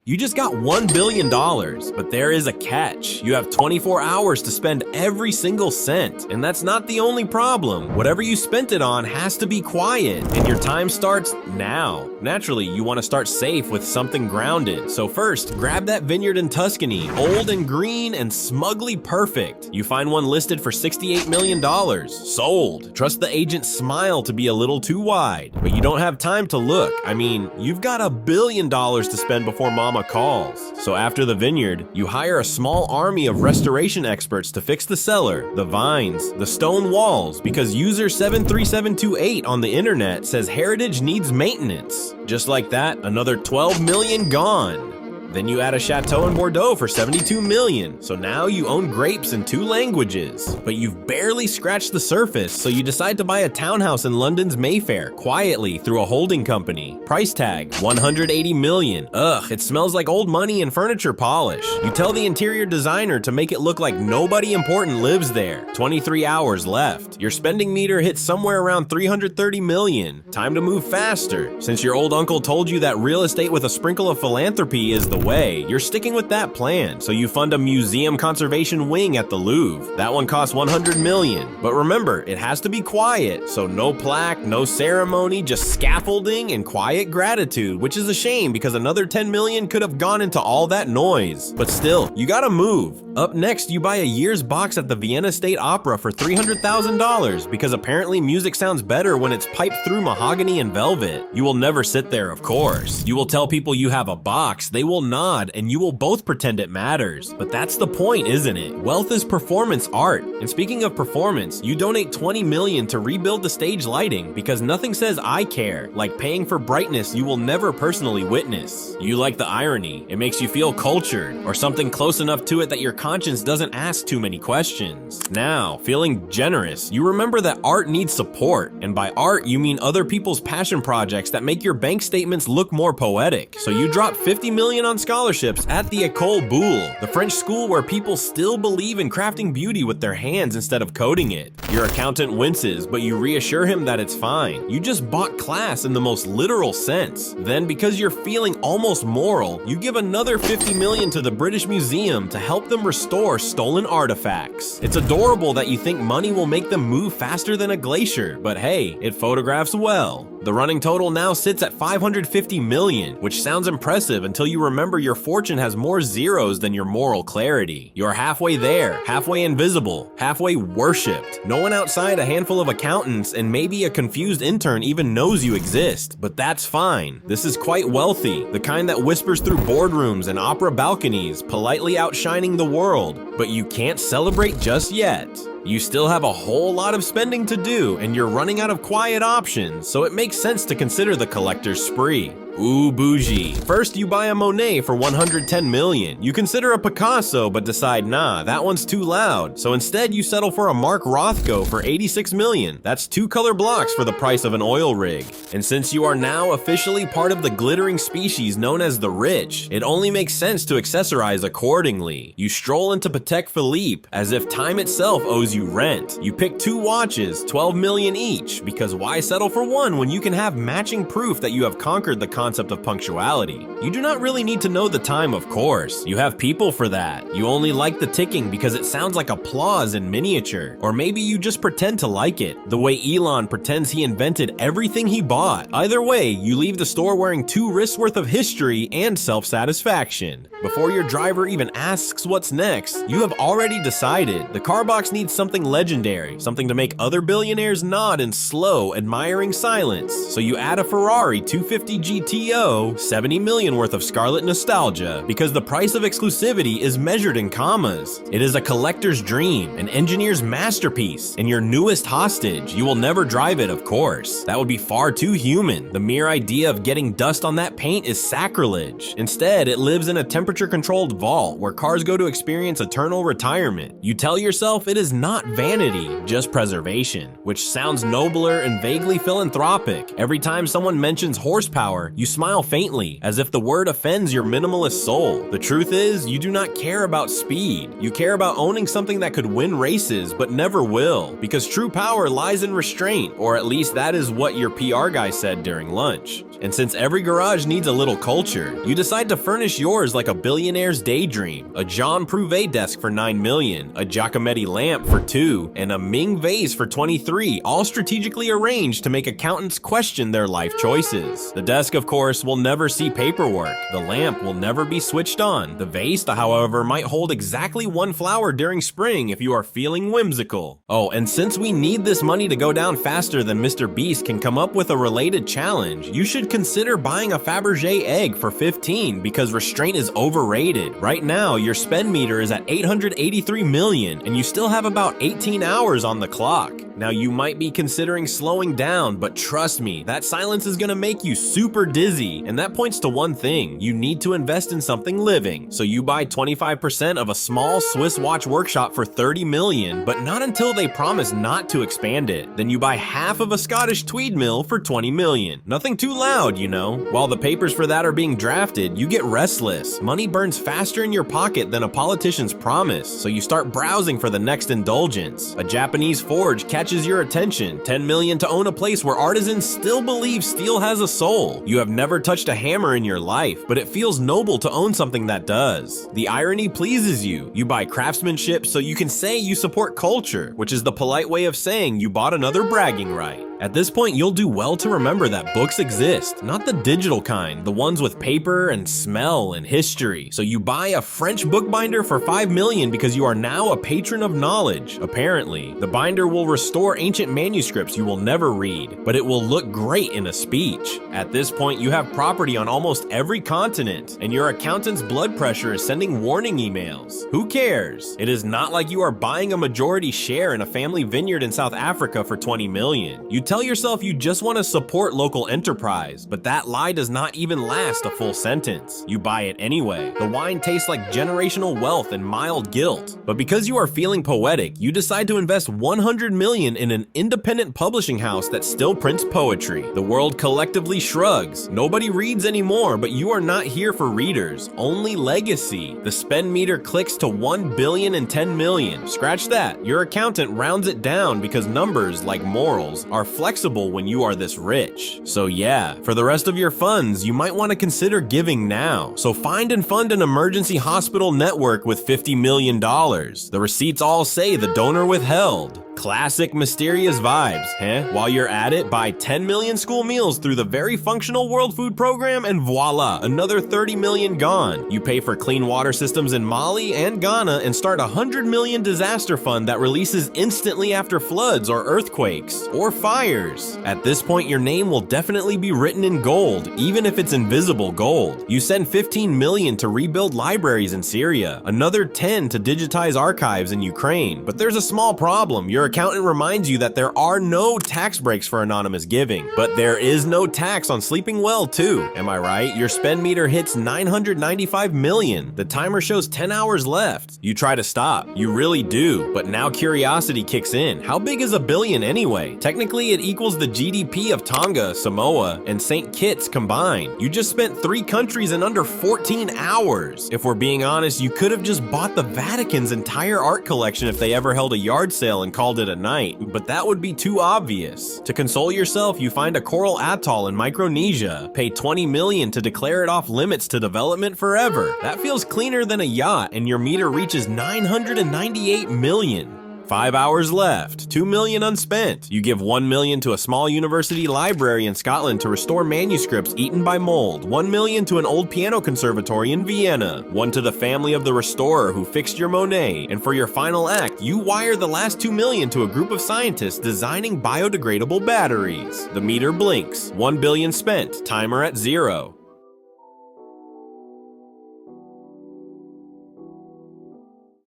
You just got $1 billion, but there is a catch. You have 24 hours to spend every single cent, and that's not the only problem. Whatever you spent it on has to be quiet, and your time starts now. Naturally, you want to start safe with something grounded. So first, grab that vineyard in Tuscany, old and green and smugly perfect. You find one listed for $68 million. Sold. Trust the agent's smile to be a little too wide, but you don't have time to look. I mean, you've got $1 billion to spend before mama calls. So after the vineyard, you hire a small army of restoration experts to fix the cellar, the vines, the stone walls, because user 73728 on the internet says heritage needs maintenance. Just like that, another 12 million gone. Then you add a chateau in Bordeaux for 72 million, so now you own grapes in 2 languages. But you've barely scratched the surface, so you decide to buy a townhouse in London's Mayfair, quietly through a holding company. Price tag, 180 million. Ugh, it smells like old money and furniture polish. You tell the interior designer to make it look like nobody important lives there. 23 hours left. Your spending meter hits somewhere around 330 million. Time to move faster. Since your old uncle told you that real estate with a sprinkle of philanthropy is the way, you're sticking with that plan, so you fund a museum conservation wing at the Louvre. That one costs 100 million. But remember, it has to be quiet, so no plaque, no ceremony, just scaffolding and quiet gratitude, which is a shame because another 10 million could have gone into all that noise. But still, you gotta move. Up next, you buy a year's box at the Vienna State Opera for $300,000 because apparently music sounds better when it's piped through mahogany and velvet. You will never sit there, of course. You will tell people you have a box, they will nod, and you will both pretend it matters. But that's the point, isn't it? Wealth is performance art. And speaking of performance, you donate 20 million to rebuild the stage lighting because nothing says I care like paying for brightness you will never personally witness. You like the irony. It makes you feel cultured, or something close enough to it that your conscience doesn't ask too many questions. Now, feeling generous, you remember that art needs support, and by art you mean other people's passion projects that make your bank statements look more poetic. So you drop 50 million on scholarships at the École Boulle, the French school where people still believe in crafting beauty with their hands instead of coding it. Your accountant winces, but you reassure him that it's fine. You just bought class in the most literal sense. Then, because you're feeling almost moral, you give another 50 million to the British Museum to help them restore stolen artifacts. It's adorable that you think money will make them move faster than a glacier, but hey, it photographs well. The running total now sits at 550 million, which sounds impressive until you remember your fortune has more zeros than your moral clarity. You're halfway there, halfway invisible, halfway worshipped. No one outside a handful of accountants and maybe a confused intern even knows you exist, but that's fine. This is quite wealthy, the kind that whispers through boardrooms and opera balconies, politely outshining the world. But you can't celebrate just yet. You still have a whole lot of spending to do, and you're running out of quiet options, so it makes sense to consider the collector's spree. Ooh, bougie. First, you buy a Monet for 110 million. You consider a Picasso, but decide, nah, that one's too loud. So instead, you settle for a Mark Rothko for 86 million. That's 2 color blocks for the price of an oil rig. And since you are now officially part of the glittering species known as the rich, it only makes sense to accessorize accordingly. You stroll into Patek Philippe as if time itself owes you rent. You pick 2 watches, 12 million each, because why settle for one when you can have matching proof that you have conquered the concept of punctuality? You do not really need to know the time, of course. You have people for that. You only like the ticking because it sounds like applause in miniature. Or maybe you just pretend to like it, the way Elon pretends he invented everything he bought. Either way, you leave the store wearing 2 wrists worth of history and self-satisfaction. Before your driver even asks what's next, you have already decided. The car box needs something legendary, something to make other billionaires nod in slow, admiring silence. So you add a Ferrari 250 GTO, 70 million worth of scarlet nostalgia, because the price of exclusivity is measured in commas. It is a collector's dream, an engineer's masterpiece, and your newest hostage. You will never drive it, of course. That would be far too human. The mere idea of getting dust on that paint is sacrilege. Instead, it lives in a temperature-controlled vault where cars go to experience eternal retirement. You tell yourself it is not vanity, just preservation, which sounds nobler and vaguely philanthropic. Every time someone mentions horsepower, you You smile faintly, as if the word offends your minimalist soul. The truth is, you do not care about speed. You care about owning something that could win races, but never will. Because true power lies in restraint, or at least that is what your PR guy said during lunch. And since every garage needs a little culture, you decide to furnish yours like a billionaire's daydream. A Jean Prouvé desk for $9 million, a Giacometti lamp for $2 million, and a Ming vase for $23 million, all strategically arranged to make accountants question their life choices. The desk, of course, will never see paperwork. The lamp will never be switched on. The vase, however, might hold exactly one flower during spring if you are feeling whimsical. Oh, and since we need this money to go down faster than Mr. Beast can come up with a related challenge, you should consider buying a Fabergé egg for $15 because restraint is overrated. Right now, your spend meter is at 883 million and you still have about 18 hours on the clock. Now, you might be considering slowing down, but trust me, that silence is gonna make you super dizzy, and that points to one thing: you need to invest in something living. So you buy 25% of a small Swiss watch workshop for 30 million, but not until they promise not to expand it. Then you buy half of a Scottish tweed mill for 20 million. Nothing too loud, you know. While the papers for that are being drafted, you get restless. Money burns faster in your pocket than a politician's promise, so you start browsing for the next indulgence. A Japanese forge catches your attention. 10 million to own a place where artisans still believe steel has a soul. You have never touched a hammer in your life, but it feels noble to own something that does. The irony pleases you. You buy craftsmanship so you can say you support culture, which is the polite way of saying you bought another bragging right. At this point, you'll do well to remember that books exist, not the digital kind, the ones with paper and smell and history. So you buy a French bookbinder for 5 million because you are now a patron of knowledge. Apparently, the binder will restore ancient manuscripts you will never read, but it will look great in a speech. At this point, you have property on almost every continent, and your accountant's blood pressure is sending warning emails. Who cares? It is not like you are buying a majority share in a family vineyard in South Africa for 20 million. You tell yourself you just want to support local enterprise, but that lie does not even last a full sentence. You buy it anyway. The wine tastes like generational wealth and mild guilt. But because you are feeling poetic, you decide to invest 100 million in an independent publishing house that still prints poetry. The world collectively shrugs. Nobody reads anymore, but you are not here for readers, only legacy. The spend meter clicks to 1 billion and 10 million. Scratch that. Your accountant rounds it down because numbers, like morals, are flexible when you are this rich. So yeah, for the rest of your funds, you might want to consider giving now. So find and fund an emergency hospital network with $50 million. The receipts all say the donor withheld. Classic mysterious vibes, huh? While you're at it, buy 10 million school meals through the very functional World Food Program and voila, another 30 million gone. You pay for clean water systems in Mali and Ghana and start a 100 million disaster fund that releases instantly after floods or earthquakes or fires. At this point, your name will definitely be written in gold, even if it's invisible gold. You send 15 million to rebuild libraries in Syria, another 10 to digitize archives in Ukraine. But there's a small problem. Your accountant reminds you that there are no tax breaks for anonymous giving, but there is no tax on sleeping well too. Am I right? Your spend meter hits 995 million. The timer shows 10 hours left. You try to stop. You really do, but now curiosity kicks in. How big is a billion anyway? Technically, it equals the GDP of Tonga, Samoa, and St. Kitts combined. You just spent 3 countries in under 14 hours. If we're being honest, you could have just bought the Vatican's entire art collection if they ever held a yard sale and called it a night, but that would be too obvious. To console yourself, you find a coral atoll in Micronesia, pay 20 million to declare it off limits to development forever. That feels cleaner than a yacht, and your meter reaches 998 million. 5 hours left, 2 million unspent. You give 1 million to a small university library in Scotland to restore manuscripts eaten by mold, 1 million to an old piano conservatory in Vienna, 1 to the family of the restorer who fixed your Monet, and for your final act, you wire the last 2 million to a group of scientists designing biodegradable batteries. The meter blinks, 1 billion spent, timer at 0.